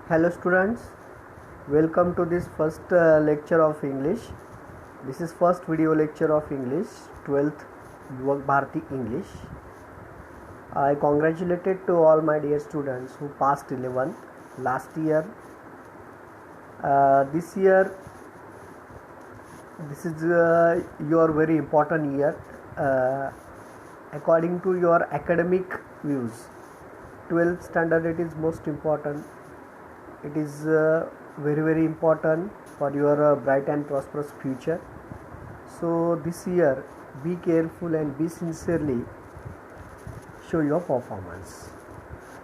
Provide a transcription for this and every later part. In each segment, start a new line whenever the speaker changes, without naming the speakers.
Hello students, welcome to this first lecture of English. This is first video lecture of English, 12th Bharati English. I congratulated to all my dear students who passed 11th last year. This year, this is your very important year according to your academic views. 12th standard, it is most important. It is very important for your bright and prosperous future. So this year, be careful and be sincerely show your performance.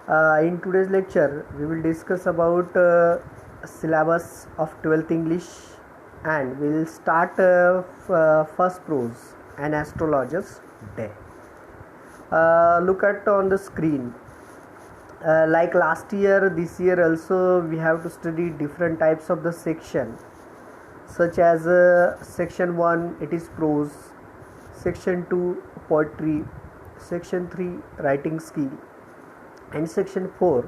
In today's lecture, we will discuss about syllabus of 12th English, and we will start first prose, an astrologer's day. Look at on the screen. Like last year, this year also we have to study different types of the section, such as section 1 it is prose, section 2 poetry, section 3 writing skill, and section 4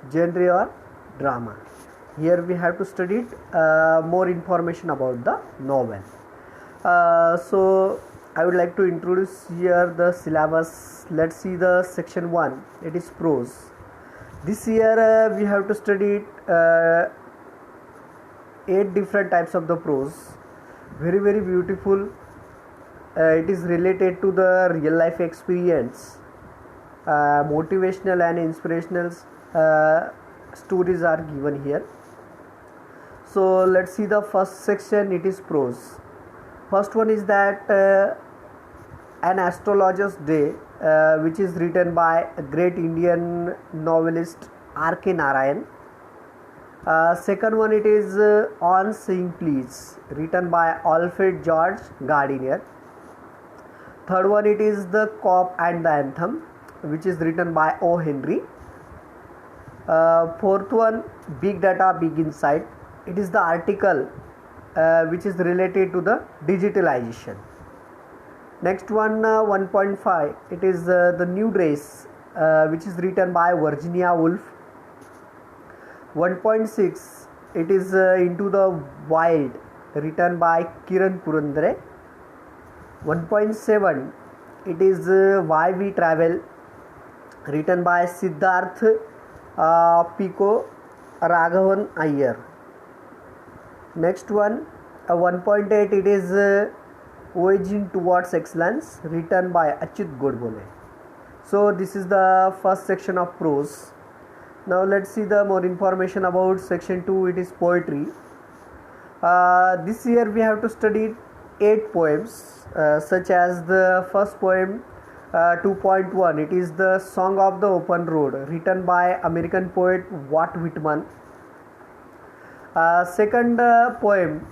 genre or drama. Here we have to study more information about the novel. So I would like to introduce here the syllabus. Let's see the section 1, it is prose. This year we have to study 8 different types of the prose. Very beautiful. It is related to the real life experience. Motivational and inspirational stories are given here. So let's see the first section, it is prose. First one is that an astrologer's day, which is written by a great Indian novelist R.K. Narayan. Second one, it is On Saying Please, written by Alfred George Gardiner. Third one, it is The Cop and the Anthem, which is written by O. Henry. Fourth one, Big Data, Big Insight. It is the article which is related to the digitalization. Next one, 1.5, it is The New Dress, which is written by Virginia Woolf. 1.6, it is Into the Wild, written by Kiran Purandare. 1.7, it is Why We Travel, written by Siddharth Pico Raghavan Iyer. Next one, 1.8, it is Voyaging Towards Excellence, written by Achyut Godbole. So this is the first section of prose. Now let's see the more information about section 2, it is poetry. This year we have to study 8 poems, such as the first poem 2.1, it is The Song of the Open Road, written by American poet Walt Whitman. Second poem,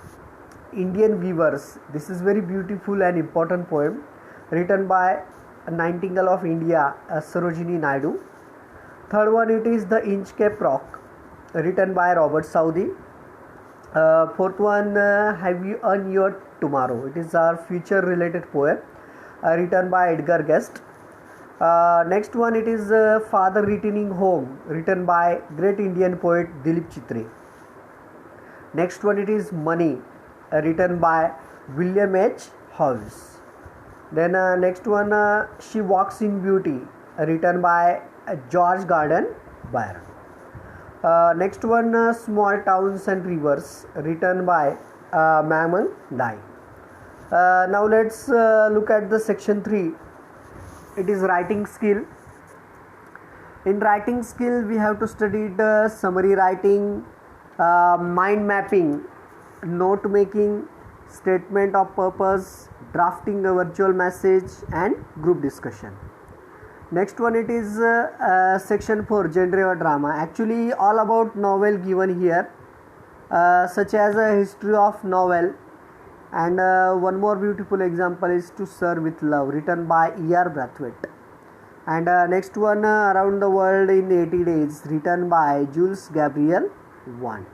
Indian Weavers. This is very beautiful and important poem, written by Nightingale of India, Sarojini Naidu. Third one, it is The Inchcape Rock, written by Robert Southey. Fourth one, Have You Earned Your Tomorrow? It is our future related poem, written by Edgar Guest. Next one, it is Father Returning Home, written by great Indian poet Dilip Chitre. Next one, it is Money, written by William H. Howells. Then next one, She Walks in Beauty, written by George Gordon Byron. Next one, Small Towns and Rivers, written by Maman Dai. Now let's look at the section 3. It is writing skill. In writing skill, we have to study the summary writing, mind mapping, note making, statement of purpose, drafting a virtual message, and group discussion. Next one, it is section 4, genre or drama. Actually all about novel given here, such as a history of novel, and one more beautiful example is To Serve with Love, written by E.R. Brathwaite. And next one, Around the World in 80 Days, written by Jules Gabriel 1.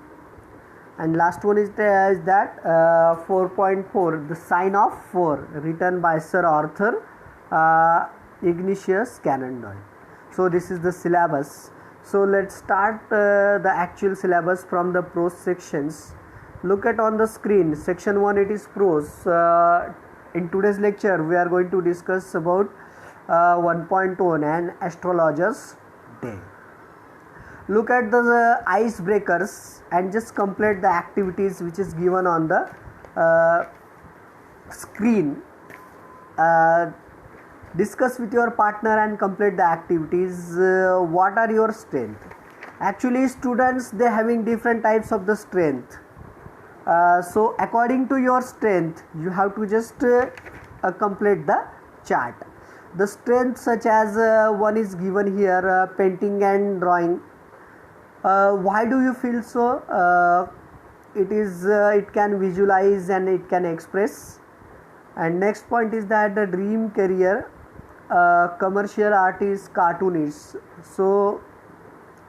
And last one is that 4.4, The Sign of 4, written by Sir Arthur Ignatius Conan Doyle. So this is the syllabus. So let's start the actual syllabus from the prose sections. Look at on the screen, section 1 it is prose. In today's lecture we are going to discuss about 1.0 and astrologer's day. Look at the icebreakers and just complete the activities which is given on the screen. Discuss with your partner and complete the activities. What are your strength? Actually students, they having different types of the strength. So according to your strength you have to just complete the chart. The strength such as one is given here, painting and drawing. Why do you feel so? It can visualize and it can express. And next point is that the dream career, commercial artist, cartoonist. So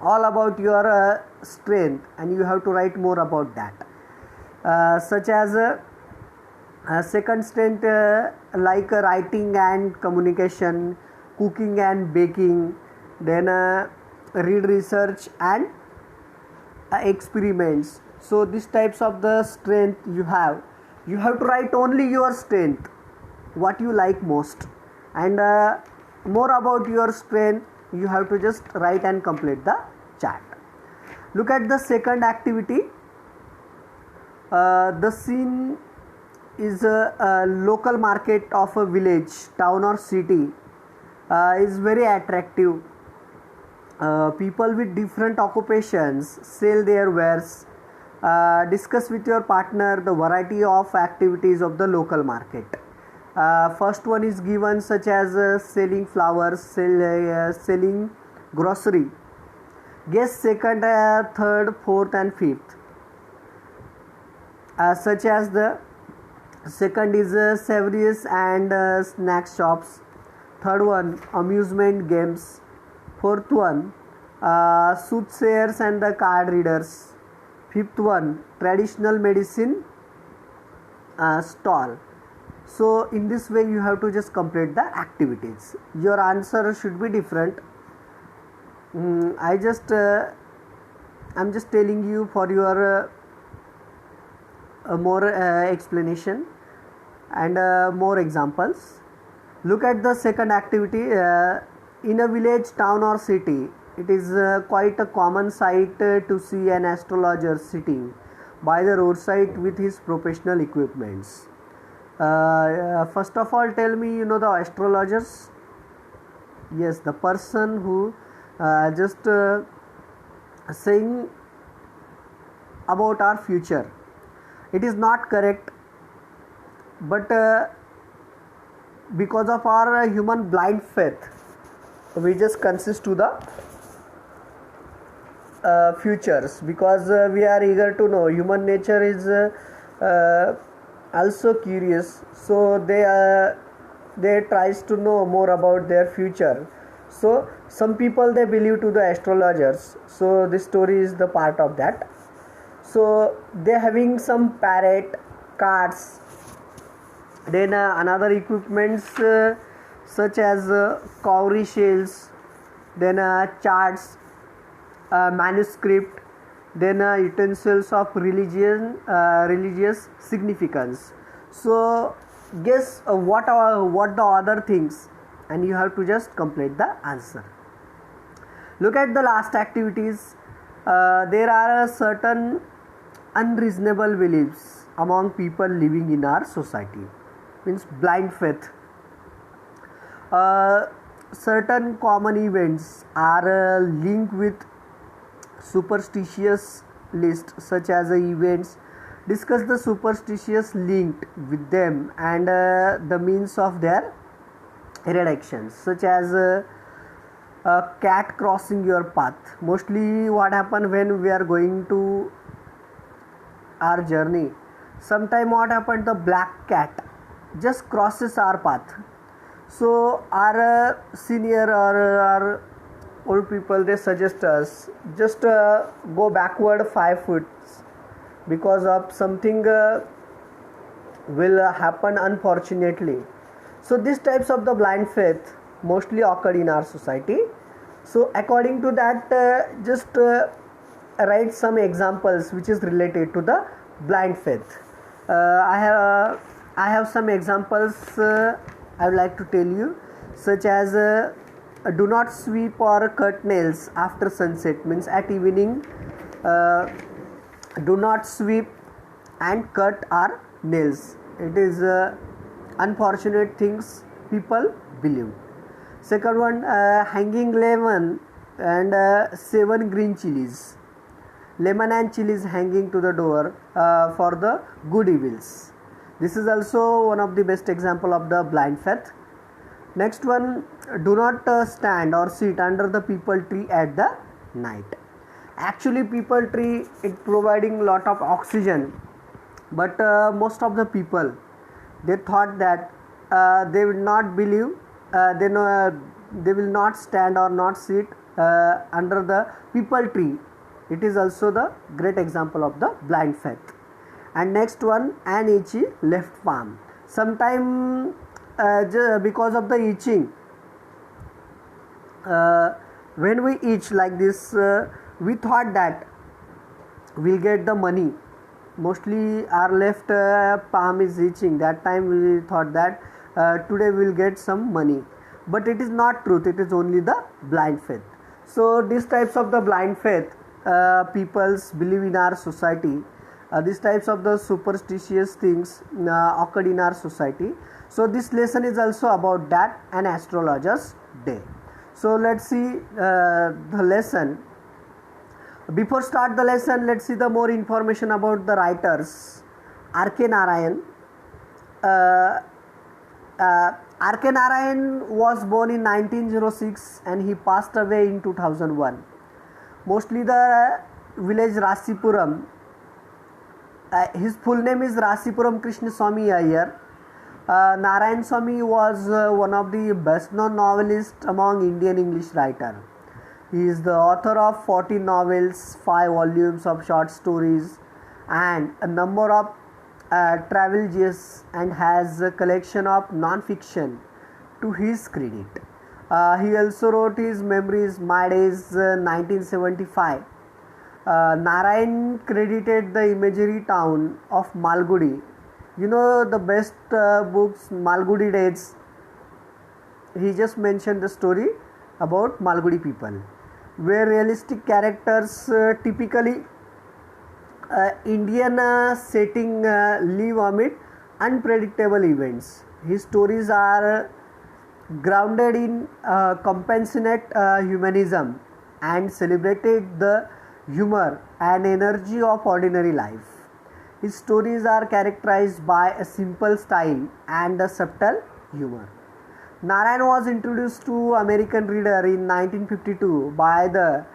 all about your strength, and you have to write more about that. Such as second strength like writing and communication, cooking and baking, then read research and experiments. So these types of the strength you have to write only your strength, what you like most, and more about your strength you have to just write and complete the chart. Look at the second activity. The scene is a local market of a village, town or city. Is very attractive. People with different occupations sell their wares. Discuss with your partner the variety of activities of the local market. First one is given such as selling flowers, selling grocery. Guess second, third, fourth and fifth. Such as the second is savories and snack shops. Third one, amusement games. Fourth one, soothsayers and the card readers. Fifth one, traditional medicine stall. So in this way you have to just complete the activities. Your answer should be different. I'm just telling you for your more explanation and more examples. Look at the second activity. In a village, town or city, it is quite a common sight to see an astrologer sitting by the roadside with his professional equipments. First of all, tell me, the astrologers? Yes, the person who just saying about our future. It is not correct, but because of our human blind faith, we just consist to the futures, because we are eager to know. Human nature is also curious, so they tries to know more about their future. So some people, they believe to the astrologers, so this story is the part of that. So they having some parrot, cards, then another equipments such as cowrie shells, then charts, manuscript, then utensils of religious significance. So guess what the other things, and you have to just complete the answer. Look at the last activities. There are certain unreasonable beliefs among people living in our society, means blind faith. Certain common events are linked with superstitious list, such as events. Discuss the superstitious linked with them and the means of their reduction, such as a cat crossing your path. Mostly what happen when we are going to our journey, sometime what happened, the black cat just crosses our path. So our senior or our old people, they suggest us just go backward 5 foot, because of something will happen unfortunately. So these types of the blind faith mostly occurred in our society. So according to that, just write some examples which is related to the blind faith. I have some examples I would like to tell you, such as do not sweep or cut nails after sunset, means at evening do not sweep and cut our nails. It is unfortunate things people believe. Second one, hanging lemon and 7 green chilies. Lemon and chilies hanging to the door for the good evils. This is also one of the best example of the blind faith. Next one, do not stand or sit under the peepal tree at the night. Actually, peepal tree it providing lot of oxygen, but most of the people they thought that they will not believe, they will not stand or not sit under the peepal tree. It is also the great example of the blind faith. And next one, an itchy left palm. Sometime because of the itching, when we itch like this, we thought that we'll get the money. Mostly our left palm is itching. That time we thought that today we'll get some money, but it is not truth. It is only the blind faith. So these types of the blind faith peoples believe in our society. These types of the superstitious things occurred in our society. So this lesson is also about that, an astrologer's day. So let's see the lesson. Before start the lesson, let's see the more information about the writers. R.K. Narayan. R.K. Narayan was born in 1906 and he passed away in 2001. Mostly the village Rasipuram. His full name is Rasipuram Krishna Swami Iyer. Narayan Swami was one of the best known novelists among Indian English writers. He is the author of 40 novels, 5 volumes of short stories, and a number of travel gems, and has a collection of non-fiction to his credit. He also wrote his memoirs, My Days, 1975. Narayan credited the imaginary town of Malgudi. You know the best books, Malgudi Days. He just mentioned the story about Malgudi people, where realistic characters, typically Indian setting, live amid unpredictable events. His stories are grounded in compassionate humanism and celebrated the humor and energy of ordinary life. His stories are characterized by a simple style and a subtle humor. Narayan was introduced to American reader in 1952 by the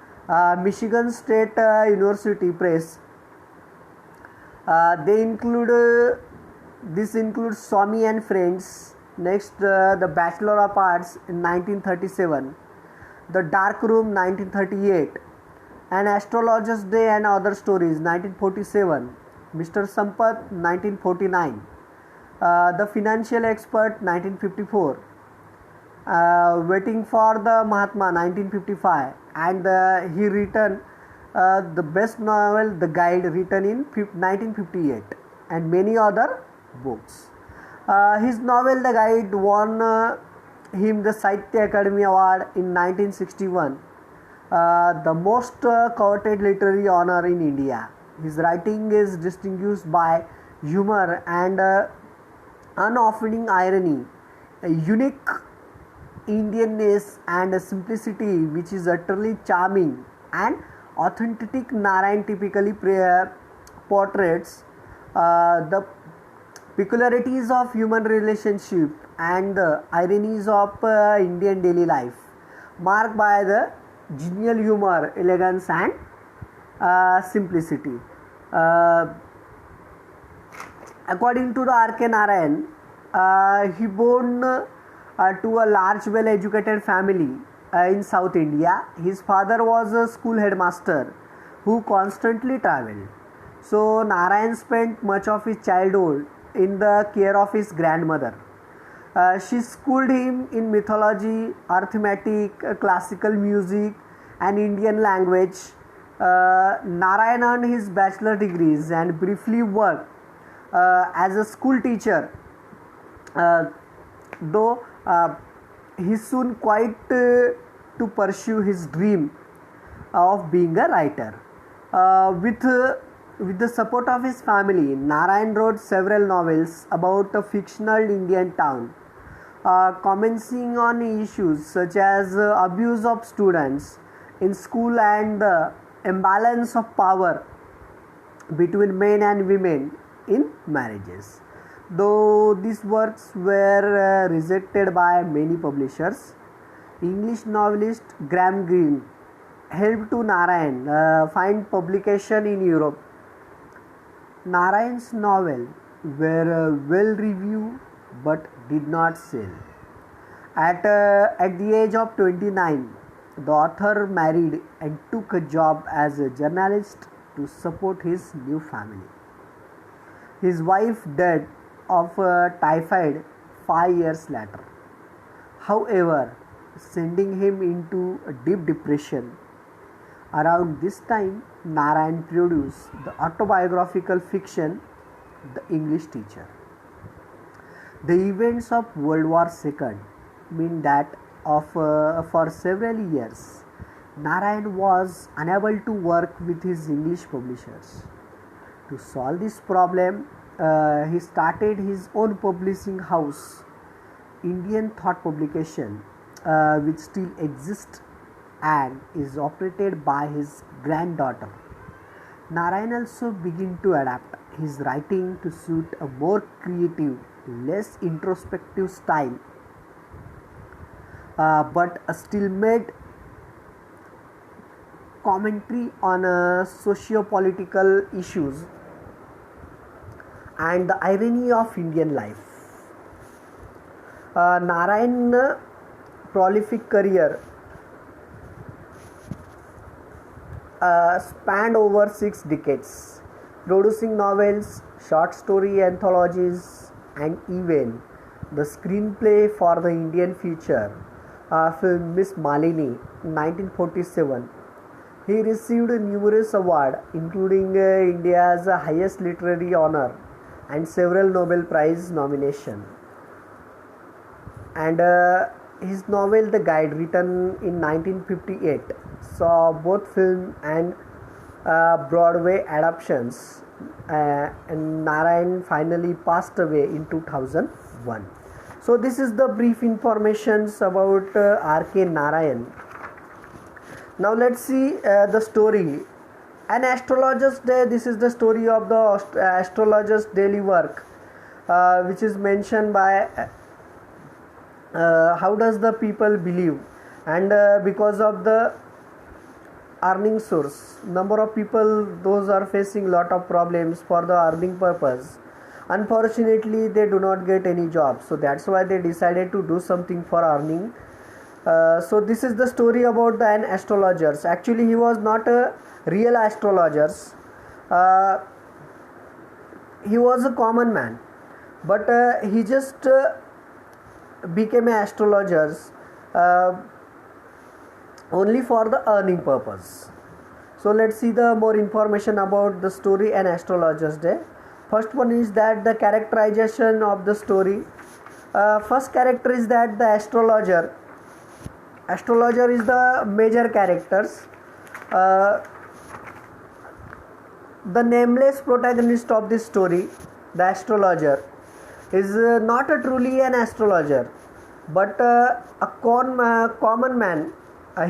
Michigan State University Press. This includes Swami and Friends. Next, the Bachelor of Arts in 1937, The Dark Room 1938, An Astrologer's Day and Other Stories 1947, Mr. Sampath 1949, The Financial Expert 1954, Waiting for the Mahatma 1955, and he written the best novel The Guide written in 1958, and many other books. His novel The Guide won him the Sahitya Akademi Award in 1961, the most coveted literary honor in India. His writing is distinguished by humor and unoffending irony, a unique Indianness and a simplicity which is utterly charming, and authentic. Narayan typically portrays the peculiarities of human relationship and the ironies of Indian daily life, marked by the genial humor, elegance, and simplicity. According to the R.K. Narayan, he born to a large, well-educated family in South India. His father was a school headmaster who constantly travelled. So Narayan spent much of his childhood in the care of his grandmother. She schooled him in mythology, arithmetic, classical music, and Indian language. Narayan earned his bachelor degrees and briefly worked as a school teacher, though he soon quit to pursue his dream of being a writer. With the support of his family, Narayan wrote several novels about a fictional Indian town, commenting on issues such as abuse of students in school and the imbalance of power between men and women in marriages. Though these works were rejected by many publishers, English novelist Graham Greene helped to Narayan find publication in Europe. Narayan's novels were well reviewed but did not sell. At the age of 29, the author married and took a job as a journalist to support his new family. His wife died of typhoid 5 years later, however, sending him into a deep depression. Around this time, Narayan produced the autobiographical fiction The English Teacher. The events of World War II mean that for several years, Narayan was unable to work with his English publishers. To solve this problem, he started his own publishing house, Indian Thought Publication, which still exists and is operated by his granddaughter. Narayan also began to adapt his writing to suit a more creative, less introspective style, but still made commentary on socio-political issues and the irony of Indian life. Narayan's prolific career spanned over 6 decades, producing novels, short story anthologies, and even the screenplay for the Indian feature film Miss Malini 1947. He received numerous awards, including India's highest literary honor and several Nobel Prize nominations. And his novel The Guide, written in 1958, saw both film and Broadway adaptations, and Narayan finally passed away in 2001. So this is the brief information about R.K. Narayan. Now let's see the story. An Astrologer's Day. This is the story of the astrologer's daily work, which is mentioned by how does the people believe, and because of the earning source, number of people those are facing lot of problems for the earning purpose. Unfortunately, they do not get any job, so that's why they decided to do something for earning. So this is the story about an astrologer. Actually, he was not a real astrologer. He was a common man, but he just became an astrologer only for the earning purpose. So let's see the more information about the story and Astrologer's Day. First one is that the characterization of the story. First character is that the astrologer. Astrologer is the major characters. The nameless protagonist of this story, the astrologer, is not a truly an astrologer, but a common man.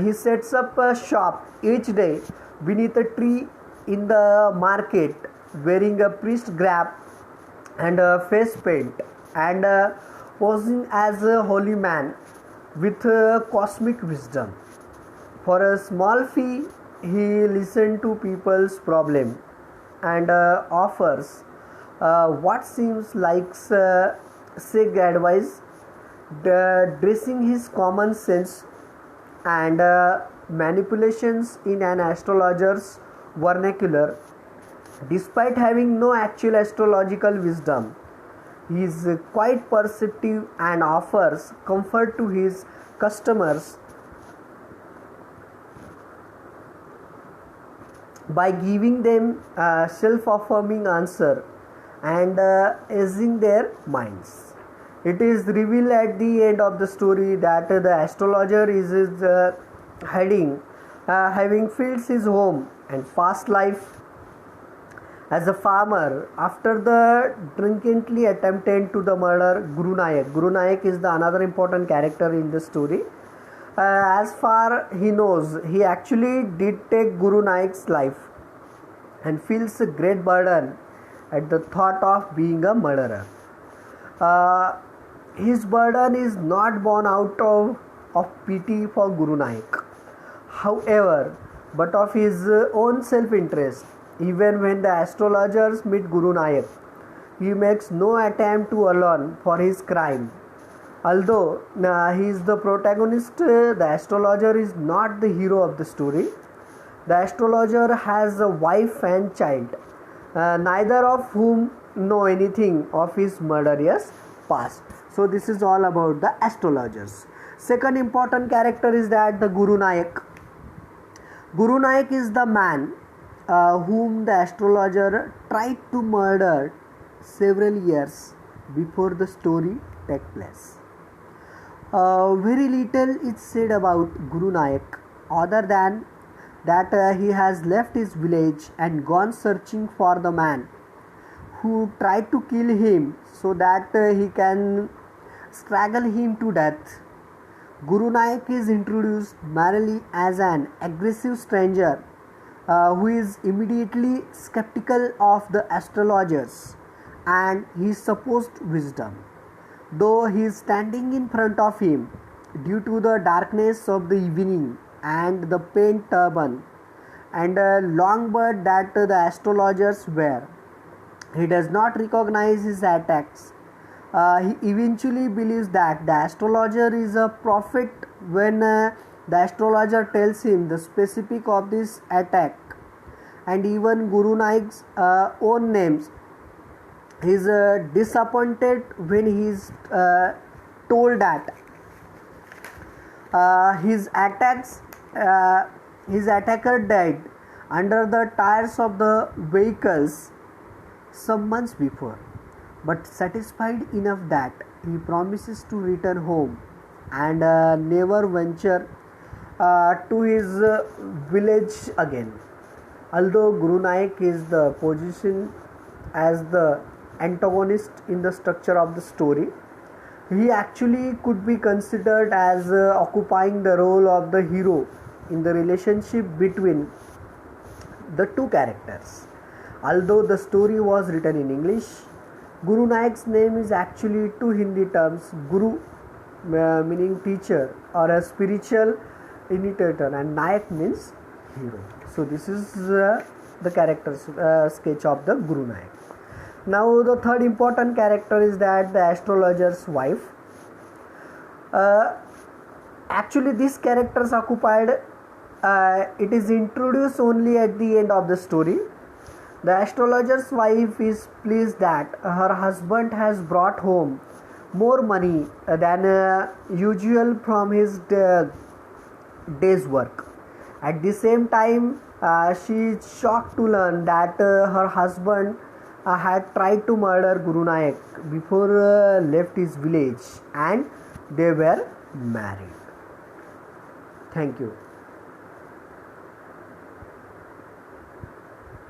He sets up a shop each day beneath a tree in the market, wearing a priest garb and a face paint, and posing as a holy man with cosmic wisdom. For a small fee, he listens to people's problem and offers what seems like sage advice, dressing his common sense and manipulations in an astrologer's vernacular. Despite having no actual astrological wisdom, He is quite perceptive and offers comfort to his customers by giving them a self-affirming answer and easing their minds. It is revealed at the end of the story that the astrologer is having filled his home and past life as a farmer after the drunkenly attempted to the murder Guru Nayak. Guru Nayak is the another important character in the story. As far he knows, he actually did take Guru Nayak's life and feels a great burden at the thought of being a murderer. His burden is not born out of pity for Guru Nayak, however, but of his own self-interest. Even when the astrologers meet Guru Nayak, he makes no attempt to atone for his crime. Although he is the protagonist, the astrologer is not the hero of the story. The astrologer has a wife and child, neither of whom know anything of his murderous past. So this is all about the astrologers. Second important character is that the Guru Nayak. Guru Nayak is the man whom the astrologer tried to murder several years before the story takes place. Very little is said about Guru Nayak other than that he has left his village and gone searching for the man who tried to kill him so that he can strangle him to death. Guru Nayak is introduced merely as an aggressive stranger who is immediately skeptical of the astrologers and his supposed wisdom. Though he is standing in front of him due to the darkness of the evening and the paint turban and a long beard that the astrologers wear, he does not recognize his attacks. He eventually believes that the astrologer is a prophet when the astrologer tells him the specific of this attack and even Guru Nayak's own names. He is disappointed when he is told that his attacker died under the tires of the vehicles some months before, but satisfied enough that he promises to return home and never venture to his village again. Although Guru Nayak is the position as the antagonist in the structure of the story, he actually could be considered as occupying the role of the hero in the relationship between the two characters. Although the story was written in English, Guru Nayak's name is actually two Hindi terms, Guru meaning teacher or a spiritual initiator and Nayak means hero. So this is the character sketch of the Guru Nayak. Now the third important character is that the astrologer's wife. Actually this character is occupied, it is introduced only at the end of the story. The astrologer's wife is pleased that her husband has brought home more money than usual from his day's work. At the same time, she is shocked to learn that her husband had tried to murder Guru Nayak before left his village and they were married. Thank you.